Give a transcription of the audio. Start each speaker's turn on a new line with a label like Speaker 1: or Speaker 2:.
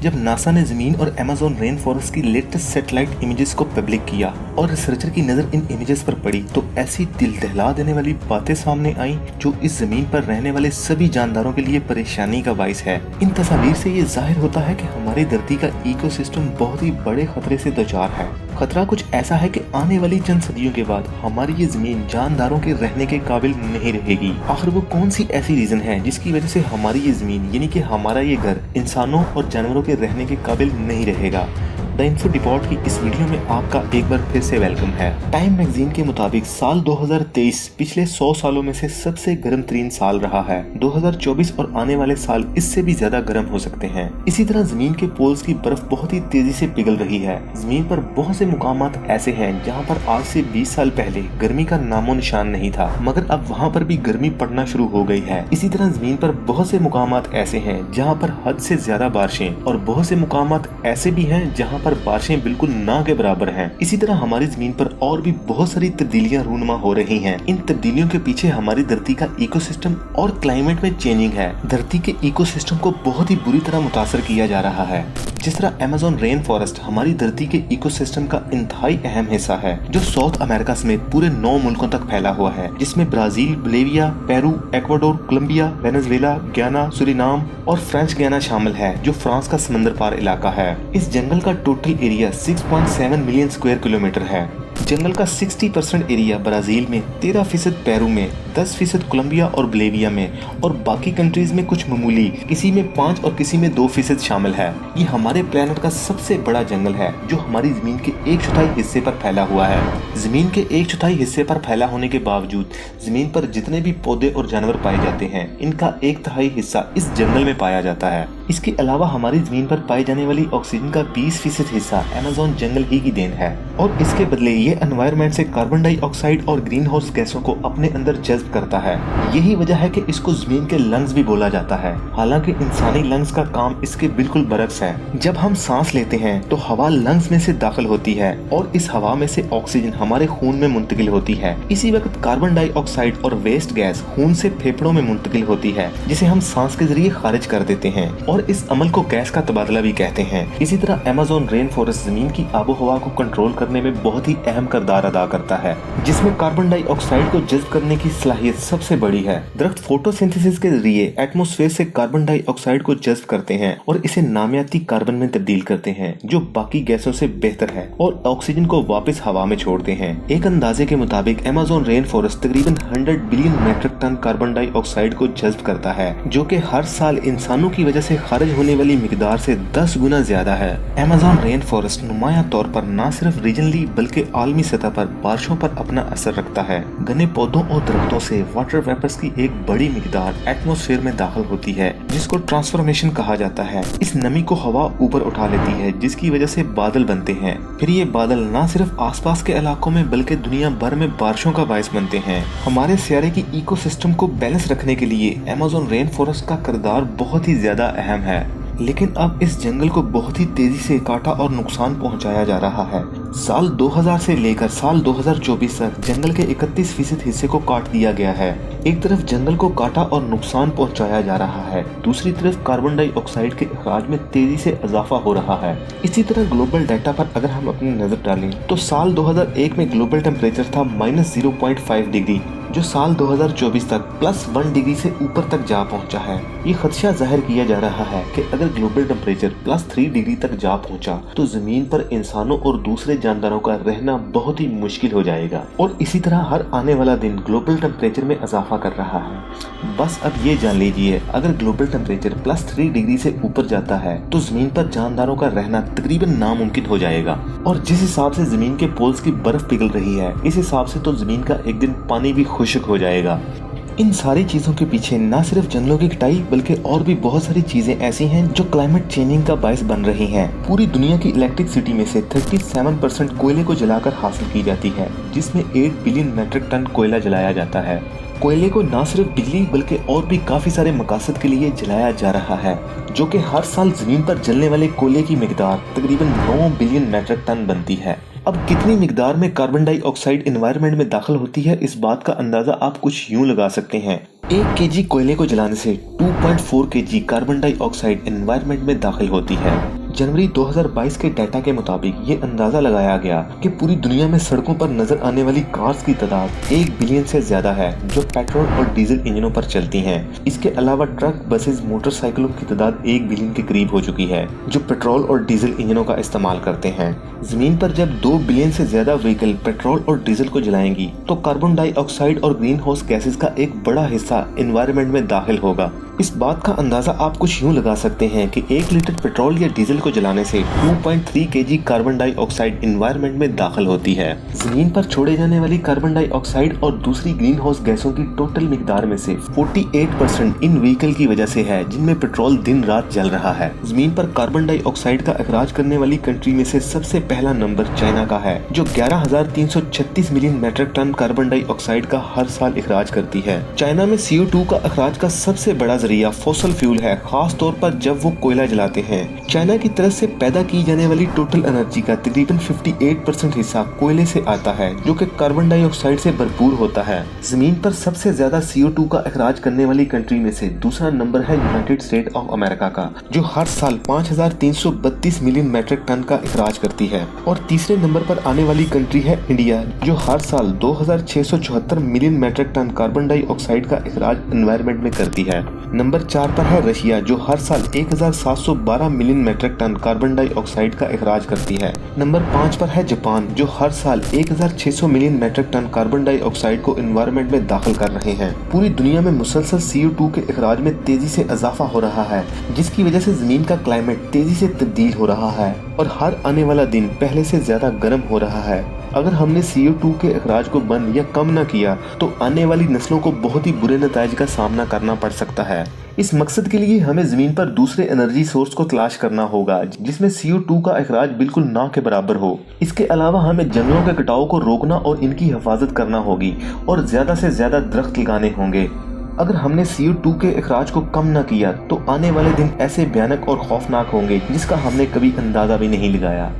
Speaker 1: जब नासा ने जमीन और अमेज़न रेन फॉरेस्ट की लेटेस्ट सैटेलाइट इमेजेस को पब्लिक किया और रिसर्चर की नजर इन इमेजेस पर पड़ी तो ऐसी दिल दहला देने वाली बातें सामने आई जो इस जमीन पर रहने वाले सभी जानदारों के लिए परेशानी का बाइस है। इन तस्वीर से ये जाहिर होता है कि हमारी धरती का इकोसिस्टम बहुत ही बड़े खतरे से दो चार है। खतरा कुछ ऐसा है कि आने वाली चंद सदियों के बाद हमारी ये जमीन जानदारों के रहने के काबिल नहीं रहेगी। आखिर वो कौन सी ऐसी रीजन है जिसकी वजह से हमारी ये जमीन यानी कि हमारा ये घर इंसानों और जानवरों के रहने के काबिल नहीं रहेगा। द इन्फो डिपोर्ट की इस वीडियो में आपका एक बार फिर से वेलकम है। टाइम मैगजीन के मुताबिक साल 2023 पिछले 100 सालों में से सबसे गर्म तरीन साल रहा है। 2024 और आने वाले साल इससे भी ज्यादा गर्म हो सकते हैं। इसी तरह जमीन के पोल्स की बर्फ बहुत ही तेजी से पिघल रही है। जमीन पर बहुत से मुकामात ऐसे हैं जहां पर आज से 20 साल पहले गर्मी का नामो निशान नहीं था, मगर अब वहां पर भी गर्मी पड़ना शुरू हो गई है। इसी तरह जमीन पर बहुत से मुकामात ऐसे हैं जहां पर हद से ज्यादा बारिशें और बहुत से मुकामात ऐसे भी हैं जहां पर बारिशें बिल्कुल ना के बराबर हैं। इसी तरह हमारी जमीन पर और भी बहुत सारी तब्दीलियां रूनुमा हो रही हैं। इन तब्दीलियों के पीछे हमारी धरती का इकोसिस्टम और क्लाइमेट में चेंजिंग है। धरती के इकोसिस्टम को बहुत ही बुरी तरह मुतासर किया जा रहा है। जिस तरह अमेज़न रेन फॉरेस्ट हमारी धरती के इकोसिस्टम का इंतहाई अहम हिस्सा है, जो साउथ अमेरिका समेत पूरे 9 मुल्कों तक फैला हुआ है, जिसमें Brazil, Bolivia, Peru, Ecuador, Colombia, Venezuela, Guyana, Suriname और फ्रेंच गयाना शामिल है, जो फ्रांस का समंदर पार इलाका है। इस जंगल का total area 6.7 million square kilometre है। जंगल का 60% एरिया ब्राजील में, 13% पेरू में, 10% कोलंबिया और बोलिविया में और बाकी कंट्रीज में कुछ मामूली, किसी में 5 और किसी में 2% शामिल है। ये हमारे प्लेनेट का सबसे बड़ा जंगल है जो हमारी जमीन के 1/4 हिस्से पर फैला हुआ है। जमीन के 1/4 हिस्से पर फैला होने के बावजूद जमीन पर जितने भी पौधे और जानवर पाए जाते हैं, इनका 1/3 हिस्सा इस जंगल में पाया जाता है। इसके अलावा हमारी जमीन पर पाई जाने वाली ऑक्सीजन का 20% हिस्सा अमेज़न जंगल ही की देन है और इसके बदले ये एनवायरनमेंट से कार्बन डाइऑक्साइड और ग्रीन हाउस गैसों को अपने अंदर जज्ब करता है। यही वजह है कि इसको जमीन के लंग्स भी बोला जाता है। हालांकि इंसानी लंग्स का काम इसके बिल्कुल बरक्स है। जब हम सांस लेते हैं तो हवा लंग्स में से दाखिल होती है और इस हवा में से ऑक्सीजन हमारे खून में मुंतकिल होती है। इसी वक्त कार्बन डाइऑक्साइड और वेस्ट गैस खून से फेफड़ों में मुंतकिल होती है, जिसे हम सांस के जरिए खारिज कर देते हैं और इस अमल को गैस का तबादला भी कहते हैं। इसी तरह अमेज़न रेन फॉरेस्ट जमीन की आबो हवा को कंट्रोल करने में बहुत ही अहम किरदार अदा करता है, जिसमें कार्बन डाइऑक्साइड को जज्ब करने की सलाहियत सबसे बड़ी है। दरख्त फोटोसिंथेसिस के जरिए एटमॉस्फेयर से कार्बन डाइऑक्साइड को जज्ब करते हैं और इसे नामियाती कार्बन में तब्दील करते हैं, जो बाकी गैसों से बेहतर है, और ऑक्सीजन को वापस हवा में छोड़ते हैं। एक अंदाजे के मुताबिक अमेज़न रेन फॉरेस्ट तकरीबन 100 billion metric tonne carbon dioxide को जज्ब करता है, जो कि हर साल इंसानों की वजह से खारिज होने वाली मिकदार से 10 गुना ज्यादा है। अमेज़न रेन फॉरेस्ट नुमाया तौर पर न सिर्फ रीजनली बल्कि आलमी सतह पर बारिशों पर अपना असर रखता है। घने पौधों और दरख्तों से वाटर वेपर्स की एक बड़ी मिकदार एटमॉस्फेयर में दाखिल होती है, जिसको ट्रांसफॉर्मेशन कहा जाता है। इस नमी को हवा ऊपर उठा लेती है, जिसकी वजह से बादल बनते हैं। फिर ये बादल न सिर्फ आसपास के इलाकों में बल्कि दुनिया भर में बारिशों का बायस बनते हैं। हमारे सियारे की इकोसिस्टम को बैलेंस रखने के लिए अमेज़न रेन फॉरेस्ट का किरदार बहुत ही ज्यादा अहम है। लेकिन अब इस जंगल को बहुत ही तेजी से काटा और नुकसान पहुंचाया जा रहा है। साल 2000 से लेकर साल 2024 तक जंगल के 31% हिस्से को काट दिया गया है। एक तरफ जंगल को काटा और नुकसान पहुंचाया जा रहा है, दूसरी तरफ कार्बन डाइऑक्साइड के अखराज में तेजी से इजाफा हो रहा है। इसी तरह ग्लोबल डाटा पर अगर हम अपनी नजर डालें तो साल 2001 में ग्लोबल टेम्परेचर था -0.5 डिग्री, जो साल 2024 तक +1 डिग्री से ऊपर तक जा पहुंचा है। ये खदशा जाहिर किया जा रहा है कि अगर ग्लोबल टेम्परेचर +3 डिग्री तक जा पहुंचा तो जमीन पर इंसानों और दूसरे जानदारों का रहना बहुत ही मुश्किल हो जाएगा। और इसी तरह हर आने वाला दिन ग्लोबल टेम्परेचर में इजाफा कर रहा है। बस अब ये जान लीजिए, अगर ग्लोबल टेम्परेचर +3 डिग्री से ऊपर जाता है तो जमीन पर जानदारों का रहना तकरीबन नामुमकिन हो जाएगा। और जिस हिसाब से जमीन के पोल्स की बर्फ पिघल रही है, इस हिसाब से तो जमीन का एक दिन पानी भी खुश्क हो जाएगा। इन सारी चीजों के पीछे न सिर्फ जंगलों की कटाई बल्कि और भी बहुत सारी चीजें ऐसी हैं जो क्लाइमेट चेंजिंग का बायस बन रही हैं। पूरी दुनिया की इलेक्ट्रिसिटी में से 37% कोयले को जलाकर हासिल की जाती है, जिसमें 8 बिलियन मीट्रिक टन कोयला जलाया जाता है। कोयले को न सिर्फ बिजली बल्कि और भी काफी सारे मकासद के लिए जलाया जा रहा है, जो कि हर साल जमीन पर जलने वाले कोयले की मिकदार तकरीबन 9 बिलियन मीट्रिक टन बनती है। अब कितनी मिकदार में कार्बन डाई ऑक्साइड एनवायरनमेंट में दाखिल होती है, इस बात का अंदाजा आप कुछ यूं लगा सकते हैं। 1 केजी कोयले को जलाने से 2.4 KG carbon dioxide environment में दाखिल होती है। जनवरी 2022 के डाटा के मुताबिक ये अंदाजा लगाया गया कि पूरी दुनिया में सड़कों पर नजर आने वाली कार्स की तादाद 1 बिलियन से ज्यादा है जो पेट्रोल और डीजल इंजनों पर चलती हैं। इसके अलावा ट्रक, बसेस, मोटरसाइकिलों की तादाद 1 बिलियन के करीब हो चुकी है जो पेट्रोल और डीजल इंजनों का इस्तेमाल करते हैं। जमीन पर जब 2 बिलियन से ज्यादा व्हीकल पेट्रोल और डीजल को जलाएंगी तो कार्बन डाई ऑक्साइड और ग्रीन हाउस गैसेज का एक बड़ा हिस्सा एनवायरनमेंट में दाखिल होगा। इस बात का अंदाजा आप कुछ यूं लगा सकते हैं कि 1 लीटर पेट्रोल या डीजल को जलाने से 2.3 KG carbon dioxide environment में दाखिल होती है। जमीन पर छोड़े जाने वाली कार्बन डाई ऑक्साइड और दूसरी ग्रीन हाउस गैसों की टोटल मिकदार में से 48% इन व्हीकल की वजह से है जिनमें पेट्रोल दिन रात जल रहा है। जमीन पर कार्बन डाई ऑक्साइड का अखराज करने वाली कंट्री में से सबसे पहला नंबर चाइना का है जो 11,336 million metric tonne carbon dioxide का हर साल अखराज करती है। चाइना में CO2 का अखराज का सबसे बड़ा जरिया फॉसल फ्यूल है, खास तौर पर जब वो कोयला जलाते हैं। चाइना की तरफ से पैदा की जाने वाली टोटल एनर्जी का तकरीबन 58% हिस्सा कोयले से आता है जो कि कार्बन डाइऑक्साइड से भरपूर होता है। जमीन पर सबसे ज्यादा CO2 का अखराज करने वाली कंट्री में से दूसरा नंबर है यूनाइटेड स्टेट ऑफ अमेरिका का जो हर साल 5,332 मिलियन मीट्रिक टन का अखराज करती है। और तीसरे नंबर पर आने वाली कंट्री है इंडिया जो हर साल 2,674 million metric tonne carbon dioxide का अखराज एनवायरनमेंट में करती है। नंबर 4 पर है रशिया जो हर साल 1,712 million metric tonne carbon dioxide का अखराज करती है। नंबर 5 पर है जापान जो हर साल 1,600 million metric tonne carbon dioxide को एनवायरनमेंट में दाखिल कर रहे हैं। पूरी दुनिया में मुसलसल CO2 के अखराज में तेजी से इजाफा हो रहा है जिसकी वजह से जमीन का क्लाइमेट तेजी से तब्दील हो रहा है और हर आने वाला दिन पहले से ज्यादा गर्म हो रहा है। अगर हमने CO2 के अखराज को बंद या कम न किया तो आने वाली नस्लों को बहुत ही बुरे नताइज का सामना करना पड़ सकता है। इस मकसद के लिए हमें जमीन पर दूसरे एनर्जी सोर्स को तलाश करना होगा जिसमें CO2 का अखराज बिल्कुल ना के बराबर हो। इसके अलावा हमें जंगलों के कटाव को रोकना और इनकी हिफाजत करना होगी और ज्यादा से ज्यादा दरख्त लगाने होंगे। अगर हमने CO2 के अखराज को कम न किया तो आने वाले दिन ऐसे भयानक और खौफनाक होंगे जिसका हमने कभी अंदाजा भी नहीं लगाया।